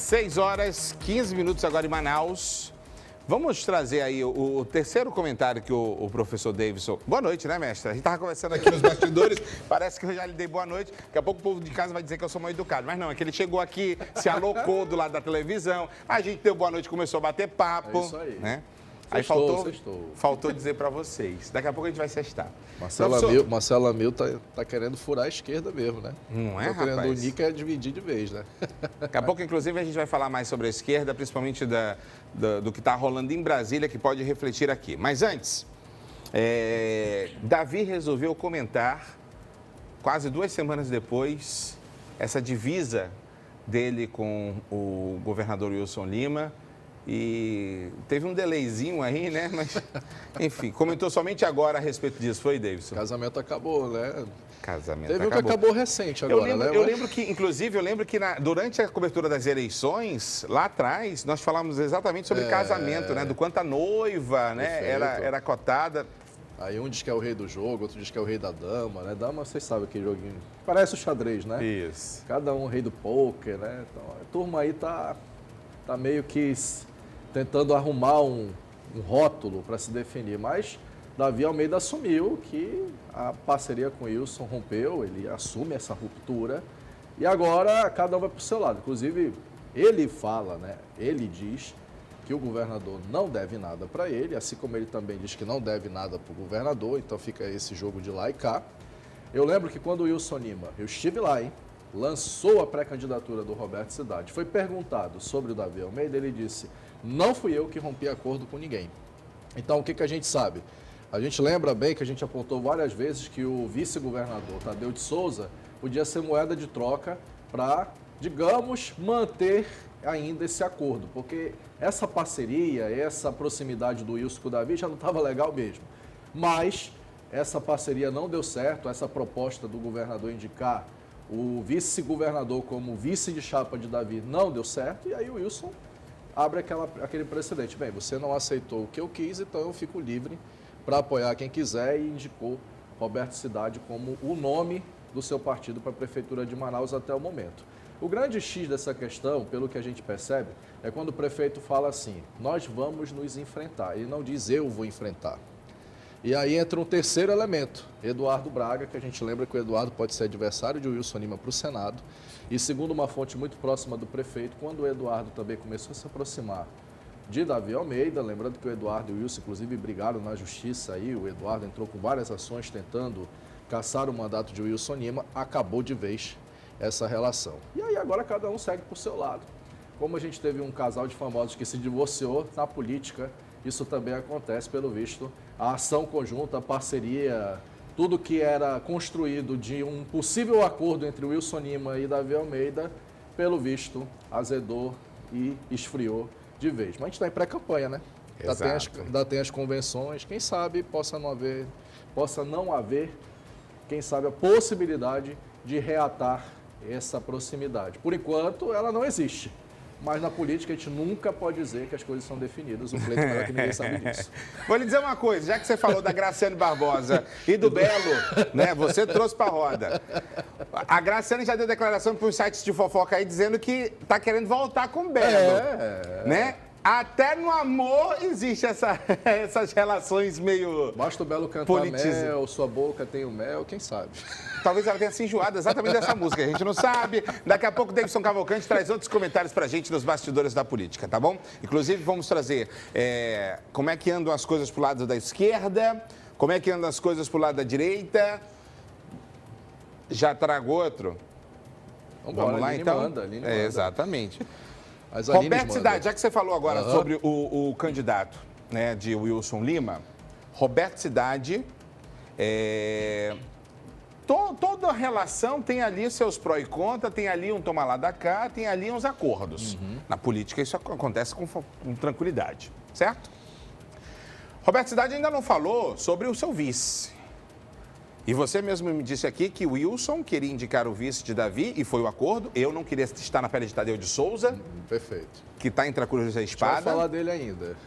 6 horas, 15 minutos agora em Manaus. Vamos trazer aí o terceiro comentário que o professor Davidson... Boa noite, né, mestre? A gente estava conversando aqui nos bastidores, parece que eu já lhe dei boa noite. Daqui a pouco o povo de casa vai dizer que eu sou mal educado. Mas não, é que ele chegou aqui, se alocou do lado da televisão, a gente deu boa noite, começou a bater papo. É isso aí. Né? Sextou, Aí sextou. faltou dizer para vocês. Daqui a pouco a gente vai sextar. Marcelo Amil tá querendo furar a esquerda mesmo, né? Não é, tá querendo rapaz? unir, quer dividir de vez, né? Daqui a pouco, inclusive, a gente vai falar mais sobre a esquerda, principalmente do que está rolando em Brasília, que pode refletir aqui. Mas antes, Davi resolveu comentar, quase 2 semanas depois, essa divisa dele com o governador Wilson Lima. E teve um delayzinho aí, né? Mas, enfim, comentou somente agora a respeito disso, foi, Davidson? O casamento acabou, né? Casamento Teve acabou. um que acabou recente agora, eu lembro que durante a cobertura das eleições, lá atrás, nós falamos exatamente sobre casamento, né? Do quanto a noiva, né, era cotada. Aí um diz que é o rei do jogo, outro diz que é o rei da dama, né? Dama, vocês sabem aquele joguinho. Parece o xadrez, né? Isso. Cada um rei do pôquer, né? Então, a turma aí tá meio que tentando arrumar um rótulo para se definir, mas Davi Almeida assumiu que a parceria com o Wilson rompeu, ele assume essa ruptura e agora cada um vai para o seu lado. Inclusive, ele fala, né? Ele diz que o governador não deve nada para ele, assim como ele também diz que não deve nada para o governador, então fica esse jogo de lá e cá. Eu lembro que quando o Wilson Lima, eu estive lá, hein? Lançou a pré-candidatura do Roberto Cidade, foi perguntado sobre o Davi Almeida, ele disse: não fui eu que rompi acordo com ninguém. Então, o que a gente sabe? A gente lembra bem que a gente apontou várias vezes que o vice-governador Tadeu de Souza podia ser moeda de troca para, digamos, manter ainda esse acordo, porque essa parceria, essa proximidade do Wilson com o Davi já não estava legal mesmo. Mas essa parceria não deu certo, essa proposta do governador indicar o vice-governador como vice de chapa de Davi não deu certo, e aí o Wilson abre aquele precedente. Bem, você não aceitou o que eu quis, então eu fico livre para apoiar quem quiser, e indicou Roberto Cidade como o nome do seu partido para a Prefeitura de Manaus até o momento. O grande X dessa questão, pelo que a gente percebe, é quando o prefeito fala assim: nós vamos nos enfrentar. Ele não diz eu vou enfrentar. E aí entra um terceiro elemento, Eduardo Braga, que a gente lembra que o Eduardo pode ser adversário de Wilson Lima para o Senado. E segundo uma fonte muito próxima do prefeito, quando o Eduardo também começou a se aproximar de Davi Almeida, lembrando que o Eduardo e o Wilson, inclusive, brigaram na justiça aí, o Eduardo entrou com várias ações tentando caçar o mandato de Wilson Lima, acabou de vez essa relação. E aí agora cada um segue por seu lado. Como a gente teve um casal de famosos que se divorciou, na política isso também acontece, pelo visto. A ação conjunta, a parceria, tudo que era construído de um possível acordo entre Wilson Lima e Davi Almeida, pelo visto, azedou e esfriou de vez. Mas a gente está em pré-campanha, né? Ainda tem as convenções, quem sabe possa não haver, quem sabe a possibilidade de reatar essa proximidade. Por enquanto, ela não existe. Mas na política a gente nunca pode dizer que as coisas são definidas. O pleito melhor que ninguém sabe disso. Vou lhe dizer uma coisa, já que você falou da Graciane Barbosa e do Belo, né? Você trouxe para a roda. A Graciane já deu declaração para os sites de fofoca aí dizendo que está querendo voltar com o Belo. Né? Até no amor existe essas relações meio... Basta o Belo cantar mel, sua boca tem o mel, quem sabe? Talvez ela tenha se enjoado exatamente dessa música, a gente não sabe. Daqui a pouco o Davidson Cavalcante traz outros comentários pra gente nos bastidores da política, tá bom? Inclusive vamos trazer como é que andam as coisas pro lado da esquerda, como é que andam as coisas pro lado da direita. Já trago outro? Vamos lá, então? Manda. Exatamente. Roberto Cidade, já que você falou agora sobre o candidato, né, de Wilson Lima, Roberto Cidade, toda relação tem ali seus pró e contra, tem ali um toma lá da cá, tem ali uns acordos. Na política isso acontece com tranquilidade, certo? Roberto Cidade ainda não falou sobre o seu vice. E você mesmo me disse aqui que o Wilson queria indicar o vice de Davi, e foi o acordo. Eu não queria estar na pele de Tadeu de Souza. Perfeito. Que está entre a cruz e a espada. Deixa eu falar dele ainda.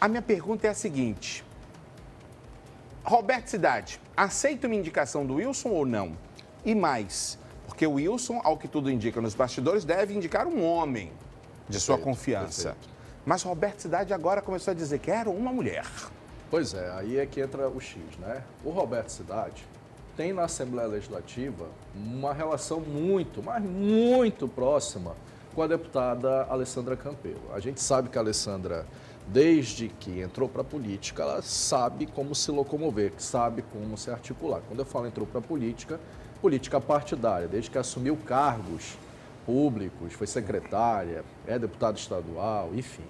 A minha pergunta é a seguinte. Roberto Cidade, aceita uma indicação do Wilson ou não? E mais, Porque o Wilson, ao que tudo indica nos bastidores, deve indicar um homem de sua confiança. Perfeito. Mas Roberto Cidade agora começou a dizer que era uma mulher. Pois é, aí é que entra o X, né? O Roberto Cidade tem na Assembleia Legislativa uma relação muito, mas muito próxima com a deputada Alessandra Campelo. A gente sabe que a Alessandra, desde que entrou para a política, ela sabe como se locomover, sabe como se articular. Quando eu falo entrou para a política, política partidária, desde que assumiu cargos públicos, foi secretária, é deputada estadual, enfim.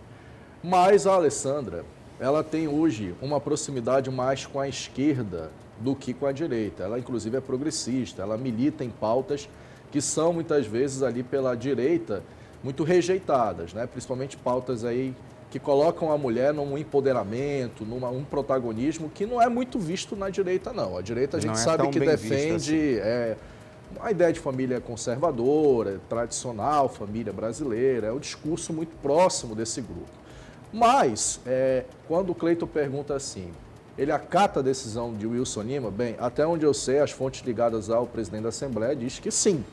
Mas a Alessandra, ela tem hoje uma proximidade mais com a esquerda do que com a direita. Ela, inclusive, é progressista, ela milita em pautas que são, muitas vezes, ali pela direita, muito rejeitadas, né? Principalmente pautas aí que colocam a mulher num empoderamento, um protagonismo que não é muito visto na direita, não. A direita, a gente sabe que defende a ideia de família conservadora, tradicional, família brasileira, é um discurso muito próximo desse grupo. Mas, quando o Cleiton pergunta assim, ele acata a decisão de Wilson Lima? Bem, até onde eu sei, as fontes ligadas ao presidente da Assembleia diz que sim,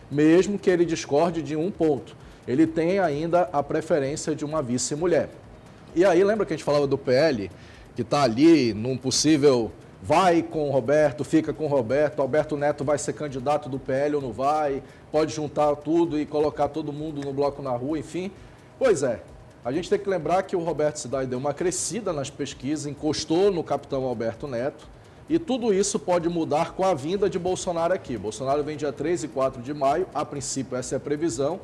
mesmo que ele discorde de um ponto. Ele tem ainda a preferência de uma vice-mulher. E aí, lembra que a gente falava do PL, que está ali num possível vai com o Roberto, fica com o Roberto, Alberto Neto vai ser candidato do PL ou não vai, pode juntar tudo e colocar todo mundo no bloco na rua, enfim. Pois é. A gente tem que lembrar que o Roberto Cidade deu uma crescida nas pesquisas, encostou no capitão Alberto Neto, e tudo isso pode mudar com a vinda de Bolsonaro aqui. Bolsonaro vem dia 3 e 4 de maio, a princípio essa é a previsão,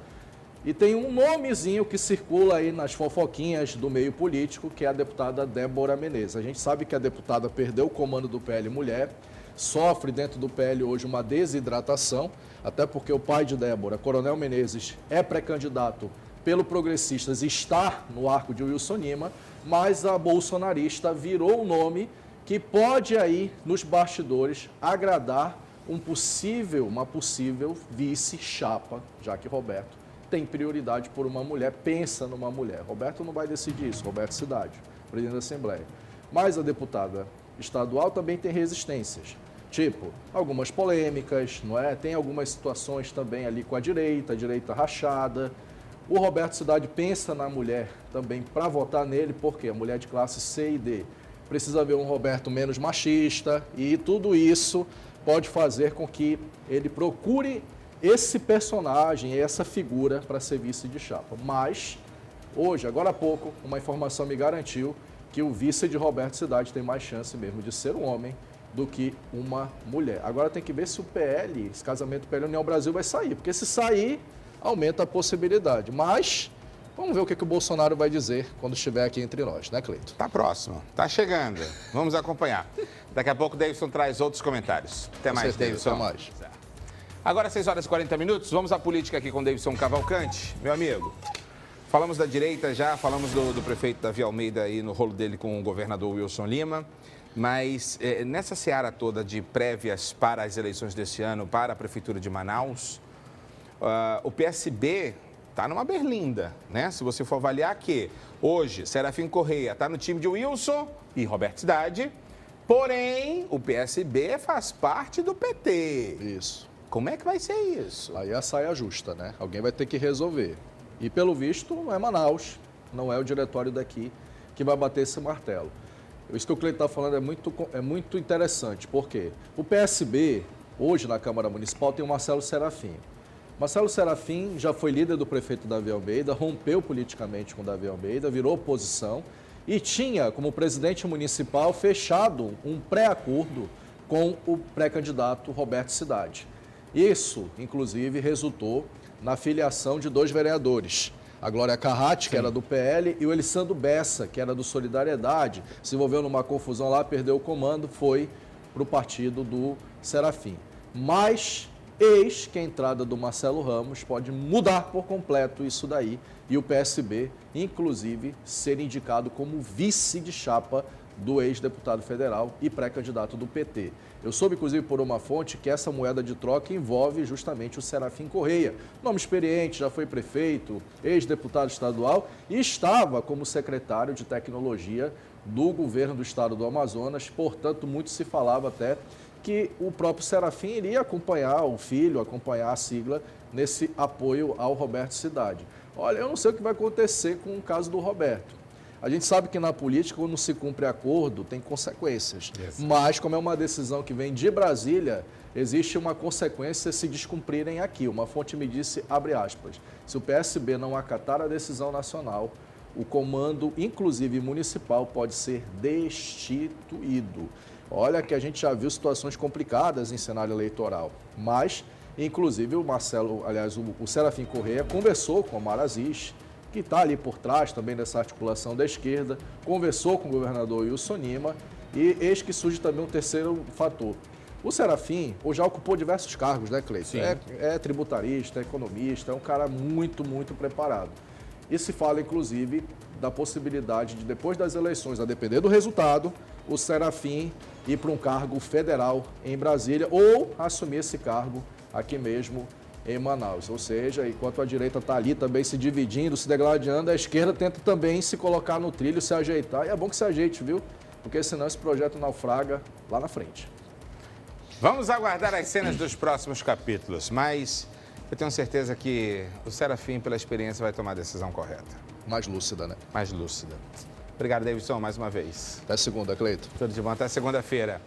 e tem um nomezinho que circula aí nas fofoquinhas do meio político, que é a deputada Débora Menezes. A gente sabe que a deputada perdeu o comando do PL Mulher, sofre dentro do PL hoje uma desidratação, até porque o pai de Débora, Coronel Menezes, é pré-candidato pelo Progressistas, está no arco de Wilson Lima, mas a bolsonarista virou um nome que pode aí, nos bastidores, agradar uma possível vice-chapa, já que Roberto tem prioridade por uma mulher, pensa numa mulher. Roberto não vai decidir isso, Roberto Cidade, presidente da Assembleia. Mas a deputada estadual também tem resistências, tipo, algumas polêmicas, não é? Tem algumas situações também ali com a direita rachada. O Roberto Cidade pensa na mulher também para votar nele, porque a mulher de classe C e D precisa ver um Roberto menos machista e tudo isso pode fazer com que ele procure esse personagem, essa figura para ser vice de chapa. Mas, hoje, agora há pouco, uma informação me garantiu que o vice de Roberto Cidade tem mais chance mesmo de ser um homem do que uma mulher. Agora tem que ver se o PL, esse casamento PL União Brasil vai sair, porque se sair, aumenta a possibilidade. Mas vamos ver o que o Bolsonaro vai dizer quando estiver aqui entre nós, né, Cleiton? Tá próximo, tá chegando. Vamos acompanhar. Daqui a pouco o Davidson traz outros comentários. Até mais, Davidson. Até mais. Agora, 6 horas e 40 minutos, vamos à política aqui com o Davidson Cavalcante. Meu amigo, falamos da direita já, falamos do prefeito Davi Almeida aí no rolo dele com o governador Wilson Lima, mas nessa seara toda de prévias para as eleições desse ano, para a Prefeitura de Manaus, o PSB está numa berlinda, né? Se você for avaliar que hoje Serafim Correia está no time de Wilson e Roberto Cidade, porém o PSB faz parte do PT. Isso. Como é que vai ser isso? Aí a saia justa, né? Alguém vai ter que resolver. E pelo visto não é Manaus, não é o diretório daqui que vai bater esse martelo. Isso que o Cleiton está falando é muito interessante, porque o PSB, hoje na Câmara Municipal, tem o Marcelo Serafim. Marcelo Serafim já foi líder do prefeito Davi Almeida, rompeu politicamente com Davi Almeida, virou oposição e tinha, como presidente municipal, fechado um pré-acordo com o pré-candidato Roberto Cidade. Isso, inclusive, resultou na filiação de 2 vereadores. A Glória Carratti, que era do PL, e o Elisandro Bessa, que era do Solidariedade, se envolveu numa confusão lá, perdeu o comando, foi para o partido do Serafim. Mas, eis que a entrada do Marcelo Ramos pode mudar por completo isso daí, e o PSB, inclusive, ser indicado como vice de chapa do ex-deputado federal e pré-candidato do PT. Eu soube, inclusive, por uma fonte, que essa moeda de troca envolve justamente o Serafim Correia. Nome experiente, já foi prefeito, ex-deputado estadual e estava como secretário de tecnologia do governo do estado do Amazonas. Portanto, muito se falava até que o próprio Serafim iria acompanhar o filho, acompanhar a sigla nesse apoio ao Roberto Cidade. Olha, eu não sei o que vai acontecer com o caso do Roberto. A gente sabe que na política, quando se cumpre acordo, tem consequências. Exato. Mas, como é uma decisão que vem de Brasília, existe uma consequência se descumprirem aqui. Uma fonte me disse, abre aspas, se o PSB não acatar a decisão nacional, o comando, inclusive municipal, pode ser destituído. Olha que a gente já viu situações complicadas em cenário eleitoral, mas, inclusive, o Serafim Correia conversou com o Omar Aziz, que está ali por trás também dessa articulação da esquerda, conversou com o governador Wilson Lima, e eis que surge também um terceiro fator. O Serafim já ocupou diversos cargos, né, Cleiton? É tributarista, é economista, é um cara muito, muito preparado. E se fala, inclusive, da possibilidade de, depois das eleições, a depender do resultado, o Serafim ir para um cargo federal em Brasília ou assumir esse cargo aqui mesmo em Manaus. Ou seja, enquanto a direita está ali também se dividindo, se degladiando, a esquerda tenta também se colocar no trilho, se ajeitar. E é bom que se ajeite, viu? Porque senão esse projeto naufraga lá na frente. Vamos aguardar as cenas dos próximos capítulos, mas eu tenho certeza que o Serafim, pela experiência, vai tomar a decisão correta. Mais lúcida, né? Mais lúcida. Obrigado, Davidson, mais uma vez. Até segunda, Cleiton. Tudo de bom, até segunda-feira.